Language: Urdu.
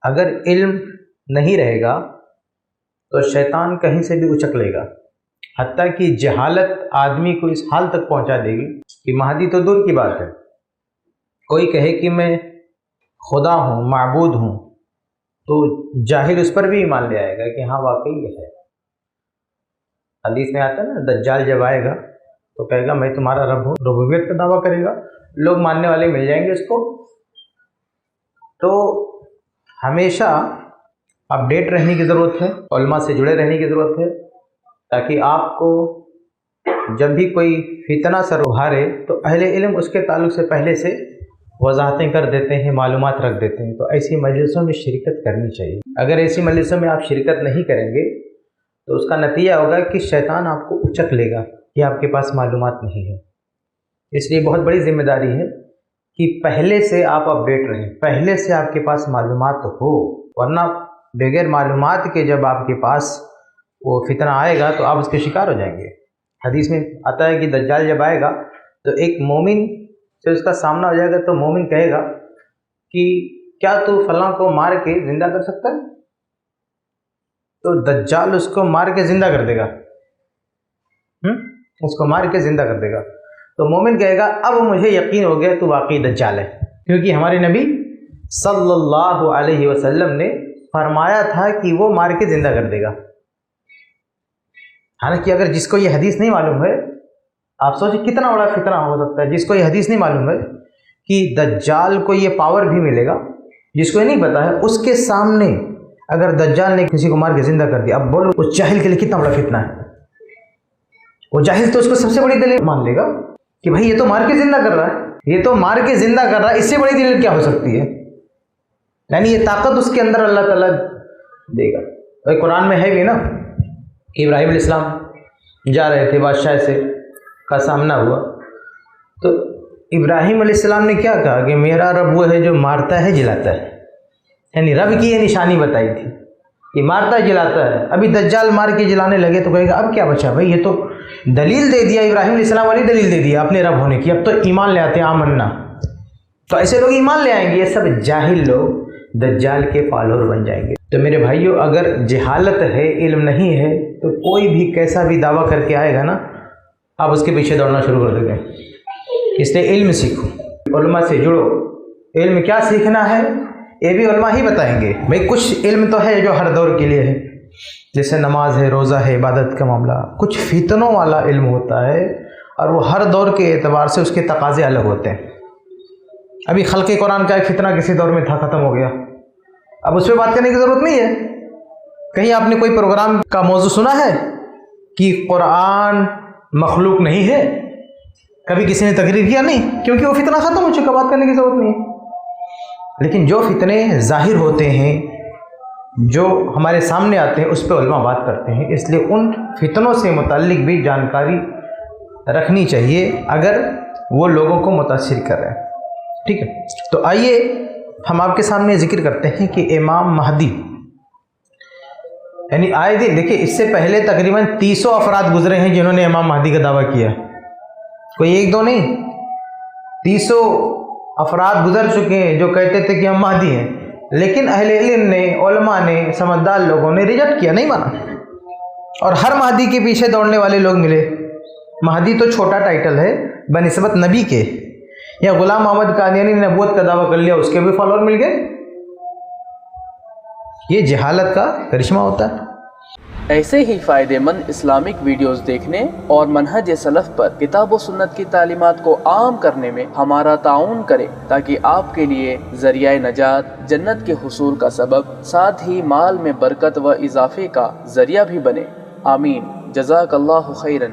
اگر علم نہیں رہے گا تو شیطان کہیں سے بھی اچک لے گا، حتیٰ کہ جہالت آدمی کو اس حال تک پہنچا دے گی کہ مہدی تو دور کی بات ہے، کوئی کہے کہ میں خدا ہوں، معبود ہوں، تو جاہل اس پر بھی ایمان لے آئے گا کہ ہاں واقعی یہ ہے۔ حدیث میں آتا ہے نا، دجال جب آئے گا تو کہے گا میں تمہارا رب ہوں، ربوبیت کا دعویٰ کرے گا، لوگ ماننے والے مل جائیں گے اس کو۔ تو ہمیشہ اپڈیٹ رہنے کی ضرورت ہے، علماء سے جڑے رہنے کی ضرورت ہے، تاکہ آپ کو جب بھی کوئی فتنہ سر ابھارے تو اہل علم اس کے تعلق سے پہلے سے وضاحتیں کر دیتے ہیں، معلومات رکھ دیتے ہیں۔ تو ایسی مجلسوں میں شرکت کرنی چاہیے۔ اگر ایسی مجلسوں میں آپ شرکت نہیں کریں گے تو اس کا نتیجہ ہوگا کہ شیطان آپ کو اچک لے گا کہ آپ کے پاس معلومات نہیں ہے۔ اس لیے بہت بڑی ذمہ داری ہے کہ پہلے سے آپ اپڈیٹ رہیں، پہلے سے آپ کے پاس معلومات ہو، ورنہ بغیر معلومات کے جب آپ کے پاس وہ فتنہ آئے گا تو آپ اس کے شکار ہو جائیں گے۔ حدیث میں آتا ہے کہ دجال جب آئے گا تو ایک مومن سے اس کا سامنا ہو جائے گا تو مومن کہے گا کہ کیا تو فلاں کو مار کے زندہ کر سکتا ہے؟ تو دجال اس کو مار کے زندہ کر دے گا، اس کو مار کے زندہ کر دے گا۔ تو مومن کہے گا اب مجھے یقین ہو گیا تو واقعی دجال ہے، کیونکہ ہمارے نبی صلی اللہ علیہ وسلم نے فرمایا تھا کہ وہ مار کے زندہ کر دے گا۔ حالانکہ اگر جس کو یہ حدیث نہیں معلوم ہے، آپ سوچیں کتنا بڑا فتنہ ہو سکتا ہے۔ جس کو یہ حدیث نہیں معلوم ہے کہ دجال کو یہ پاور بھی ملے گا، جس کو یہ نہیں پتا ہے، اس کے سامنے اگر دجال نے کسی کو مار کے زندہ کر دیا، اب بولو اس جاہل کے لیے کتنا بڑا فتنہ ہے۔ وہ جاہل تو اس کو سب سے بڑی دلیل مان لے گا کہ بھائی یہ تو مار کے زندہ کر رہا ہے، یہ تو مار کے زندہ کر رہا ہے، اس سے بڑی دلیل کیا ہو سکتی ہے؟ یعنی یہ طاقت اس کے اندر اللہ تعالیٰ دے گا۔ اور قرآن میں ہے بھی نا کہ ابراہیم علیہ السلام جا رہے تھے، بادشاہ سے کا سامنا ہوا تو ابراہیم علیہ السلام نے کیا کہا کہ میرا رب وہ ہے جو مارتا ہے جلاتا ہے، یعنی رب کی یہ نشانی بتائی تھی کہ مارتا ہے جلاتا ہے۔ ابھی دجال مار کے جلانے لگے تو کہے گا اب کیا بچا بھائی، یہ تو دلیل دے دیا، ابراہیم علیہ السلام والی دلیل دے دیا اپنے رب ہونے کی، اب تو ایمان لے آتے ہیں آمنا۔ تو ایسے لوگ ایمان لے آئیں گے، یہ سب جاہل لوگ دجال کے فالوور بن جائیں گے۔ تو میرے بھائیوں، اگر جہالت ہے، علم نہیں ہے، تو کوئی بھی کیسا بھی دعویٰ کر کے آئے گا نا، آپ اس کے پیچھے دوڑنا شروع کر دیں گے۔ اس لیے علم سیکھو، علماء سے جڑو۔ علم کیا سیکھنا ہے یہ بھی علماء ہی بتائیں گے۔ بھائی کچھ علم تو ہے جو ہر دور کے لیے ہے، جیسے نماز ہے، روزہ ہے، عبادت کا معاملہ۔ کچھ فتنوں والا علم ہوتا ہے اور وہ ہر دور کے اعتبار سے اس کے تقاضے الگ ہوتے ہیں۔ ابھی خلق قرآن کا ایک فتنہ کسی دور میں تھا، ختم ہو گیا، اب اس پہ بات کرنے کی ضرورت نہیں ہے۔ کہیں آپ نے کوئی پروگرام کا موضوع سنا ہے کہ قرآن مخلوق نہیں ہے؟ کبھی کسی نے تقریر کیا؟ نہیں، کیونکہ وہ فتنہ ختم ہو چکا، بات کرنے کی ضرورت نہیں ہے۔ لیکن جو فتنے ظاہر ہوتے ہیں، جو ہمارے سامنے آتے ہیں، اس پہ علماء بات کرتے ہیں۔ اس لیے ان فتنوں سے متعلق بھی جانکاری رکھنی چاہیے اگر وہ لوگوں کو متاثر کر رہے ہیں۔ ٹھیک ہے، تو آئیے ہم آپ کے سامنے ذکر کرتے ہیں کہ امام مہدی، یعنی آئے دن دیکھیں، اس سے پہلے تقریباً 300 افراد گزرے ہیں جنہوں نے امام مہدی کا دعویٰ کیا ہے، کوئی ایک دو نہیں، 300 افراد گزر چکے ہیں جو کہتے تھے کہ ہم مہدی ہیں، لیکن اہل علم نے، علماء نے، سمجھدار لوگوں نے ریجیکٹ کیا، نہیں مانا، اور ہر مہدی کے پیچھے دوڑنے والے لوگ ملے۔ مہدی تو چھوٹا ٹائٹل ہے بنسبت نبی کے، یا غلام محمد قادیانی نے نبوت کا دعویٰ کر لیا، اس کے بھی فالوور مل گئے۔ یہ جہالت کا کرشمہ ہوتا ہے۔ ایسے ہی فائدہ مند اسلامک ویڈیوز دیکھنے اور منہج سلف پر کتاب و سنت کی تعلیمات کو عام کرنے میں ہمارا تعاون کریں، تاکہ آپ کے لیے ذریعہ نجات، جنت کے حصول کا سبب، ساتھ ہی مال میں برکت و اضافے کا ذریعہ بھی بنے۔ آمین۔ جزاک اللہ خیرن۔